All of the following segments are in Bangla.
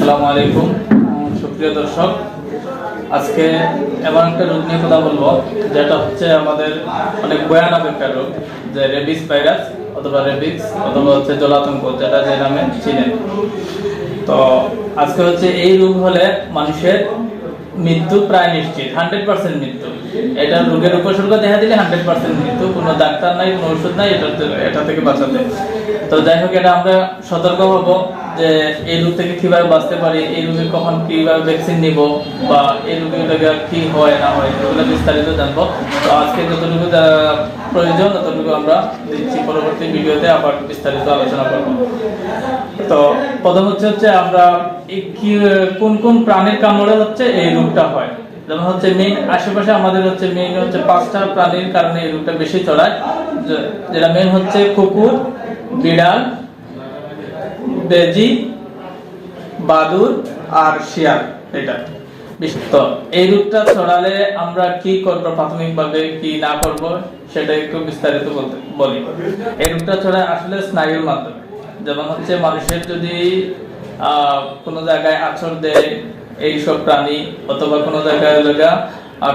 আসসালামু আলাইকুম সুপ্রিয় দর্শক, আজকে এমন একটা রোগ নিয়ে কথা বলবো যেটা হচ্ছে আমাদের অনেক ভয়ানক একটা রোগ, যে রেবিস ভাইরাস অথবা রেবিস অথবা হচ্ছে জলাতঙ্ক, যেটা যে নামে চিনেন। তো আজকে হচ্ছে এই রোগ হলে মানুষের মৃত্যু প্রায় নিশ্চিত, 100% মৃত্যু। এটা রোগের উপসর্গ দেখা দিলে 100% মৃত্যু, কোনো ডাক্তার নাই, কোনো ওষুধ নাই এটা থেকে বাঁচাতে। তো যাই হোক, এটা আমরা সতর্ক হব যে এই রোগ থেকে কিভাবে বাঁচতে পারি, এই রোগে কখন কিভাবে ভ্যাকসিন নিব, বা এই রোগের কি হয় না হয় এগুলো বিস্তারিত জানবো। তো আজকে যতটুকু প্রয়োজন ততটুকু আমরা দিচ্ছি, পরবর্তী ভিডিওতে আবার বিস্তারিত আলোচনা করব। তো প্রথম হচ্ছে আমরা কোন কোন প্রাণীর কামড়ে হচ্ছে এই রোগটা হয়। যেমন হচ্ছে মেইন আশেপাশে আমাদের হচ্ছে মেইন হচ্ছে 5টা প্রাণীর কারণে এই রোগটা বেশি ছড়ায়, যেটা মেইন হচ্ছে কুকুর, বিড়াল, বেজি, বাদুড় আর শিয়াল। এটা তো এই রোগটা ছড়ালে আমরা কি করব, প্রাথমিকভাবে কি না করব সেটা একটু বিস্তারিত বলি। এই রোগটা ছড়ায় আসলে স্নায়ুর মাধ্যমে। যেমন হচ্ছে মানুষের যদি কোনো জায়গায় আছর দেয় এইসব প্রাণী, অথবা কোনো জায়গায়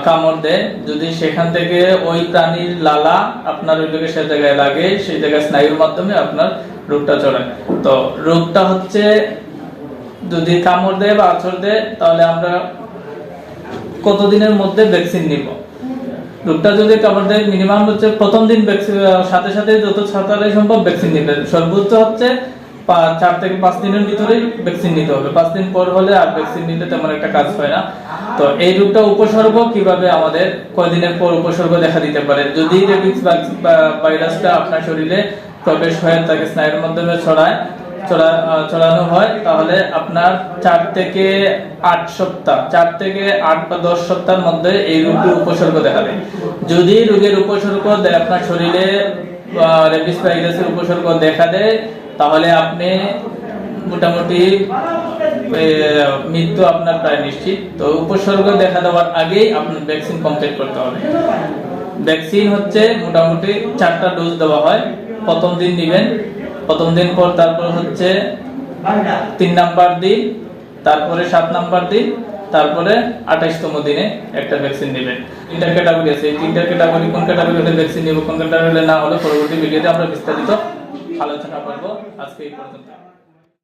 কামড় দেয়, যদি সেখান থেকে ওই প্রাণীর লালা আপনার ওই লোকের সে জায়গায় লাগে, সেই জায়গায় স্নায়ুর মাধ্যমে আপনার রোগটা ছড়ায়। তো রোগটা হচ্ছে যদি কামড় দেয় বা আছর দেয়, তাহলে আমরা কতদিনের মধ্যে ভ্যাকসিন নিব। রোগটা যদি কামড় দেয় মিনিমাম হচ্ছে প্রথম দিন সাথে সাথে যত তাড়াতাড়ি সম্ভব ভ্যাকসিন নেবেন। সর্বোচ্চ হচ্ছে 4 থেকে 5 দিনের ভিতরে ভ্যাকসিন নিতে হবে। 5 দিন পর হলে আর ভ্যাকসিন নিতে তেমন একটা কাজ হয় না। তো এই রোগটা উপসর্গ কিভাবে আমাদের কয়দিনের পর উপসর্গ দেখা দিতে পারে। যদি রেবিস ভাইরাসটা আপনার শরীরে প্রবেশ হয়ে থাকে, স্নায়ুর মাধ্যমে ছড়ানো হয়, তাহলে আপনার 4 থেকে 8 সপ্তাহ, 4 থেকে 8 বা 10 সপ্তাহের মধ্যে এই রোগের উপসর্গ দেখা দেয়। যদি রোগের উপসর্গ আপনার শরীরে রেবিস ভাইরাসের উপসর্গ দেখা দেয়, তাহলে আপনি মোটামুটি মৃত্যু আপনার প্রায় নিশ্চিত। তো উপসর্গ দেখা দেওয়ার আগেই আপনার ভ্যাকসিন কমপ্লিট করতে হবে। ভ্যাকসিন হচ্ছে মোটামুটি 4টা ডোজ দেওয়া হয়। প্রথম দিন নেবেন, প্রথম দিন পর তারপর হচ্ছে 3 নাম্বার দিন, তারপরে 7 নাম্বার দিন, তারপরে 28তম দিনে একটা ভ্যাকসিন নেবেন। 3টা ক্যাটাগরি আছে। এই 3টা ক্যাটাগরি কোন ক্যাটাগরিতে ভ্যাকসিন নেব, কোন ক্যাটাগরিতে না হলে পরবর্তী ভিডিওতে আমরা বিস্তারিত আলোচনা করব। আজকে এই পর্যন্ত।